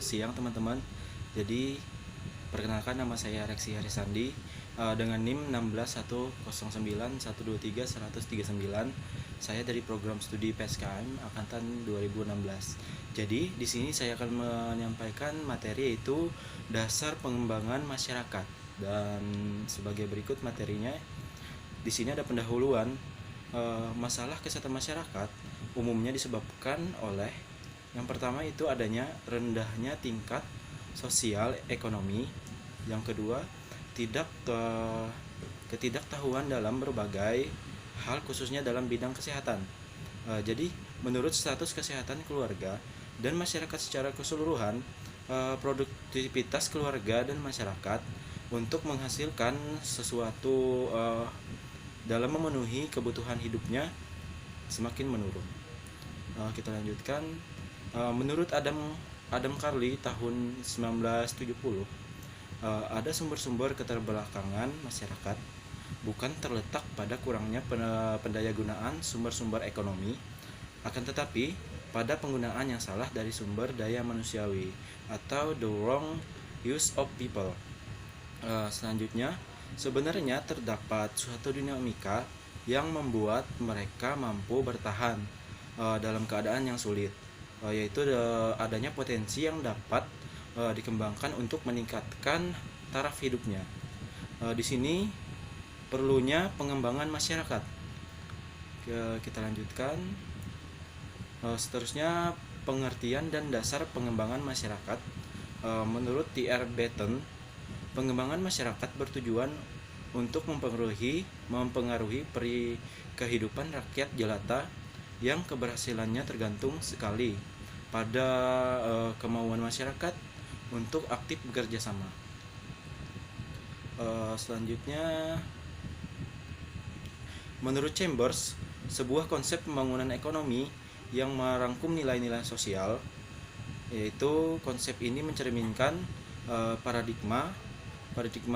siang teman-teman. Jadi perkenalkan, nama saya Reksi Harisandi dengan NIM 16109123139. Saya dari program studi PSKM angkatan 2016. Jadi di sini saya akan menyampaikan materi, yaitu dasar pengembangan masyarakat. Dan sebagai berikut materinya. Di sini ada pendahuluan. Masalah kesehatan masyarakat umumnya disebabkan oleh, yang pertama itu adanya rendahnya tingkat sosial ekonomi. Yang kedua, ketidaktahuan dalam berbagai hal, khususnya dalam bidang kesehatan. Jadi menurut status kesehatan keluarga dan masyarakat secara keseluruhan, produktivitas keluarga dan masyarakat untuk menghasilkan sesuatu dalam memenuhi kebutuhan hidupnya semakin menurun. Kita lanjutkan. Menurut Adam Carley tahun 1970, ada sumber-sumber keterbelakangan masyarakat bukan terletak pada kurangnya pendayagunaan sumber-sumber ekonomi, akan tetapi pada penggunaan yang salah dari sumber daya manusiawi atau the wrong use of people. Selanjutnya, sebenarnya terdapat suatu dinamika yang membuat mereka mampu bertahan dalam keadaan yang sulit, yaitu adanya potensi yang dapat dikembangkan untuk meningkatkan taraf hidupnya. Di sini perlunya pengembangan masyarakat. Kita lanjutkan. Seterusnya, pengertian dan dasar pengembangan masyarakat. Menurut T.R. Benton, pengembangan masyarakat bertujuan untuk mempengaruhi kehidupan rakyat jelata yang keberhasilannya tergantung sekali pada kemauan masyarakat untuk aktif bekerja sama. Selanjutnya, menurut Chambers, sebuah konsep pembangunan ekonomi yang merangkum nilai-nilai sosial, yaitu konsep ini mencerminkan paradigma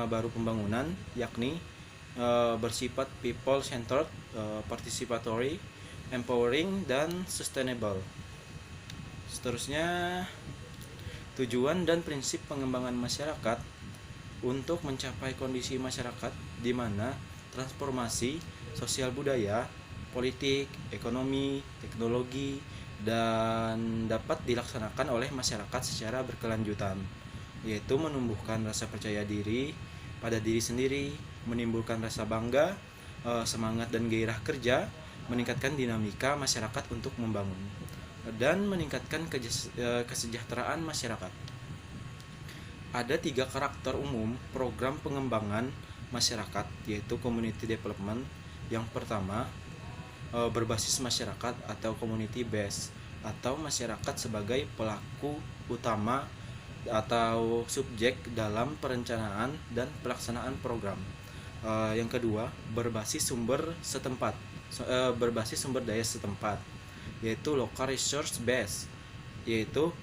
baru pembangunan, yakni bersifat people-centered, participatory, empowering, dan sustainable. Seterusnya, tujuan dan prinsip pengembangan masyarakat untuk mencapai kondisi masyarakat di mana transformasi sosial, budaya, politik, ekonomi, teknologi, dan dapat dilaksanakan oleh masyarakat secara berkelanjutan, yaitu menumbuhkan rasa percaya diri pada diri sendiri, menimbulkan rasa bangga, semangat dan gairah kerja, meningkatkan dinamika masyarakat untuk membangun, dan meningkatkan kesejahteraan masyarakat. Ada 3 karakter umum program pengembangan masyarakat, yaitu community development. Yang pertama, berbasis masyarakat atau community based, atau masyarakat sebagai pelaku utama atau subjek dalam perencanaan dan pelaksanaan program. Yang kedua, berbasis sumber daya setempat, yaitu local resource base, yaitu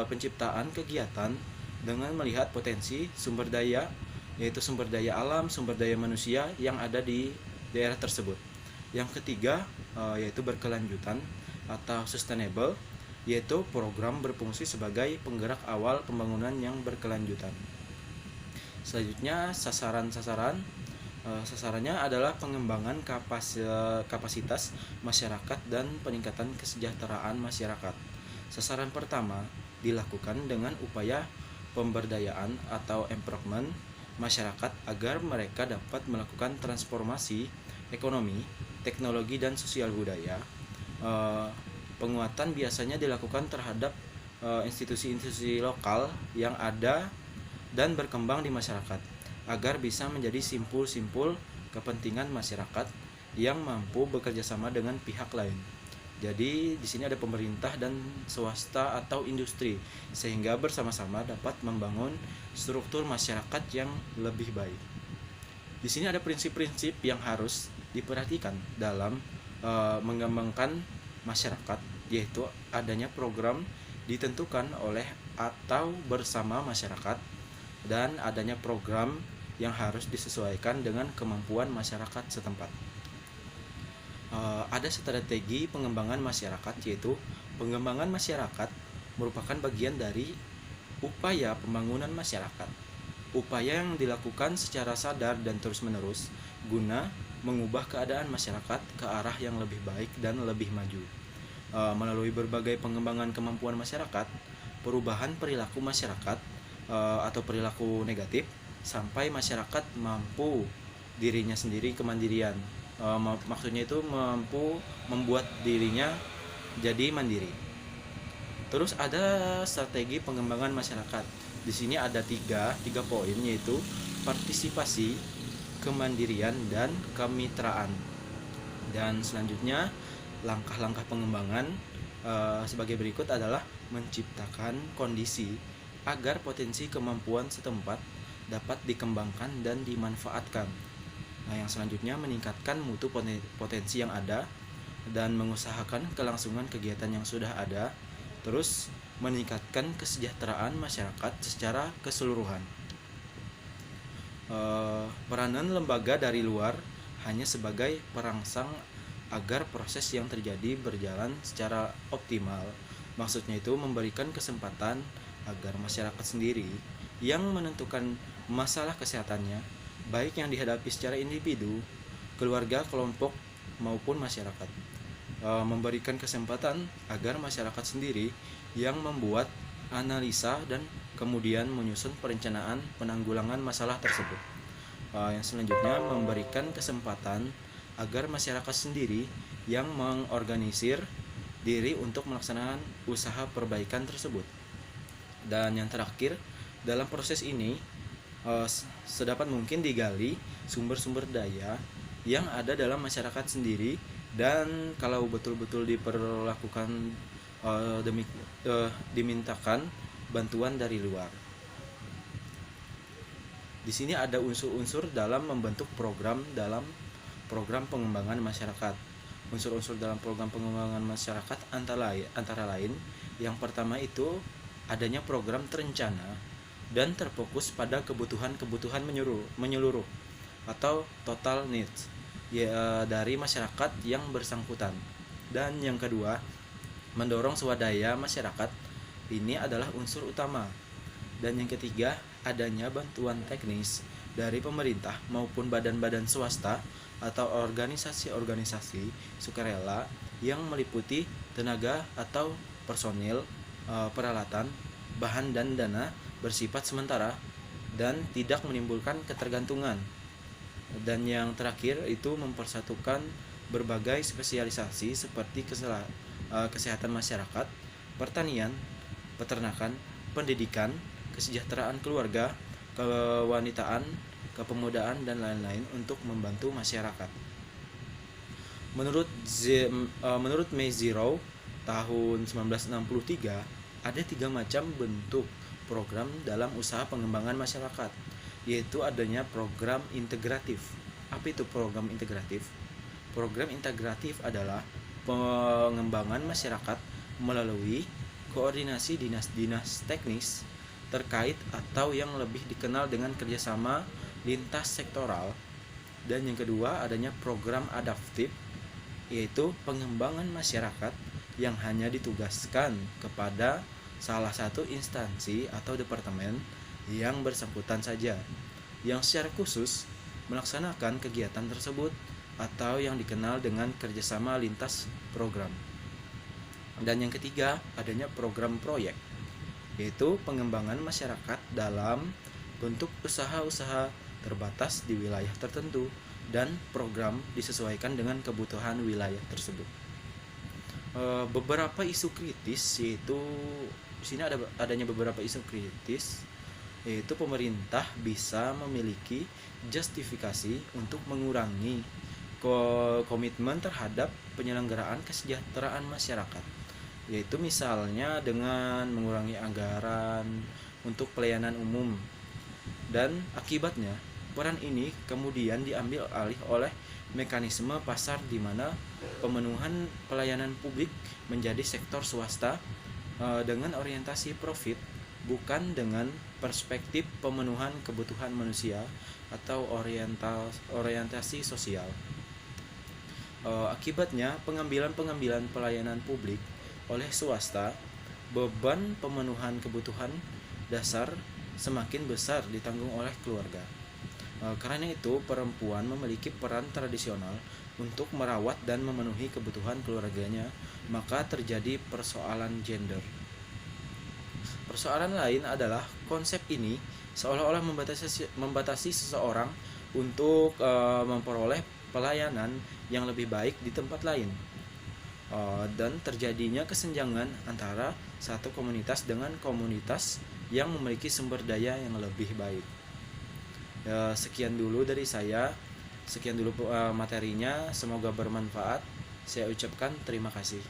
penciptaan kegiatan dengan melihat potensi sumber daya, yaitu sumber daya alam, sumber daya manusia yang ada di daerah tersebut. Yang ketiga, yaitu berkelanjutan atau sustainable, yaitu program berfungsi sebagai penggerak awal pembangunan yang berkelanjutan. Selanjutnya, sasarannya adalah pengembangan kapasitas masyarakat dan peningkatan kesejahteraan masyarakat. Sasaran pertama dilakukan dengan upaya pemberdayaan atau empowerment masyarakat agar mereka dapat melakukan transformasi ekonomi, teknologi, dan sosial budaya. Penguatan biasanya dilakukan terhadap institusi-institusi lokal yang ada dan berkembang di masyarakat agar bisa menjadi simpul-simpul kepentingan masyarakat yang mampu bekerja sama dengan pihak lain. Jadi di sini ada pemerintah dan swasta atau industri, sehingga bersama-sama dapat membangun struktur masyarakat yang lebih baik. Di sini ada prinsip-prinsip yang harus diperhatikan dalam mengembangkan masyarakat, yaitu adanya program ditentukan oleh atau bersama masyarakat, dan adanya program yang harus disesuaikan dengan kemampuan masyarakat setempat. Ada strategi pengembangan masyarakat, yaitu pengembangan masyarakat merupakan bagian dari Upaya pembangunan masyarakat. Upaya yang dilakukan secara sadar dan terus-menerus guna mengubah keadaan masyarakat ke arah yang lebih baik dan lebih maju. Melalui berbagai pengembangan kemampuan masyarakat, perubahan perilaku masyarakat atau perilaku negatif sampai masyarakat mampu dirinya sendiri kemandirian. Maksudnya itu mampu membuat dirinya jadi mandiri. Terus ada strategi pengembangan masyarakat. Di sini ada tiga poin, yaitu partisipasi, kemandirian, dan kemitraan. Dan selanjutnya langkah-langkah pengembangan sebagai berikut adalah menciptakan kondisi agar potensi kemampuan setempat dapat dikembangkan dan dimanfaatkan. Nah, yang selanjutnya meningkatkan mutu potensi yang ada dan mengusahakan kelangsungan kegiatan yang sudah ada. Terus meningkatkan kesejahteraan masyarakat secara keseluruhan. Peranan lembaga dari luar hanya sebagai perangsang agar proses yang terjadi berjalan secara optimal. Maksudnya itu memberikan kesempatan agar masyarakat sendiri yang menentukan masalah kesehatannya, baik yang dihadapi secara individu, keluarga, kelompok, maupun masyarakat. Memberikan kesempatan agar masyarakat sendiri yang membuat analisa dan kemudian menyusun perencanaan penanggulangan masalah tersebut. Yang selanjutnya memberikan kesempatan agar masyarakat sendiri yang mengorganisir diri untuk melaksanakan usaha perbaikan tersebut. Dan yang terakhir, dalam proses ini sedapat mungkin digali sumber-sumber daya yang ada dalam masyarakat sendiri, dan kalau betul-betul diperlakukan dimintakan bantuan dari luar. Di sini ada unsur-unsur dalam membentuk program pengembangan masyarakat. Unsur-unsur dalam program pengembangan masyarakat antara lain yang pertama itu adanya program terencana dan terfokus pada kebutuhan menyeluruh atau total needs dari masyarakat yang bersangkutan. Dan yang kedua, mendorong swadaya masyarakat. Ini adalah unsur utama. Dan yang ketiga, adanya bantuan teknis dari pemerintah maupun badan-badan swasta atau organisasi-organisasi sukarela yang meliputi tenaga atau personil, peralatan, bahan dan dana bersifat sementara dan tidak menimbulkan ketergantungan. Dan yang terakhir itu mempersatukan berbagai spesialisasi seperti kesehatan masyarakat, pertanian, peternakan, pendidikan, kesejahteraan keluarga, kewanitaan, kepemudaan, dan lain-lain untuk membantu masyarakat. Menurut May Zero tahun 1963, ada 3 macam bentuk program dalam usaha pengembangan masyarakat, yaitu adanya program integratif. Apa itu program integratif? Program integratif adalah pengembangan masyarakat melalui koordinasi dinas-dinas teknis terkait atau yang lebih dikenal dengan kerjasama lintas sektoral. Dan yang kedua adanya program adaptif, yaitu pengembangan masyarakat yang hanya ditugaskan kepada salah satu instansi atau departemen yang bersangkutan saja, yang secara khusus melaksanakan kegiatan tersebut atau yang dikenal dengan kerjasama lintas program. Dan yang ketiga adanya program proyek, yaitu pengembangan masyarakat dalam bentuk usaha-usaha terbatas di wilayah tertentu dan program disesuaikan dengan kebutuhan wilayah tersebut. Beberapa isu kritis, yaitu di sini adanya beberapa isu kritis, yaitu pemerintah bisa memiliki justifikasi untuk mengurangi komitmen terhadap penyelenggaraan kesejahteraan masyarakat, yaitu misalnya dengan mengurangi anggaran untuk pelayanan umum. Dan akibatnya peran ini kemudian diambil alih oleh mekanisme pasar di mana pemenuhan pelayanan publik menjadi sektor swasta dengan orientasi profit, bukan dengan perspektif pemenuhan kebutuhan manusia atau orientasi sosial. Akibatnya pengambilan pelayanan publik oleh swasta, beban pemenuhan kebutuhan dasar semakin besar ditanggung oleh keluarga. Karena itu, perempuan memiliki peran tradisional untuk merawat dan memenuhi kebutuhan keluarganya, maka terjadi persoalan gender. Persoalan lain adalah konsep ini seolah-olah membatasi seseorang untuk memperoleh pelayanan yang lebih baik di tempat lain, dan terjadinya kesenjangan antara satu komunitas dengan komunitas yang memiliki sumber daya yang lebih baik. Sekian dulu dari saya, sekian dulu materinya, semoga bermanfaat. Saya ucapkan terima kasih.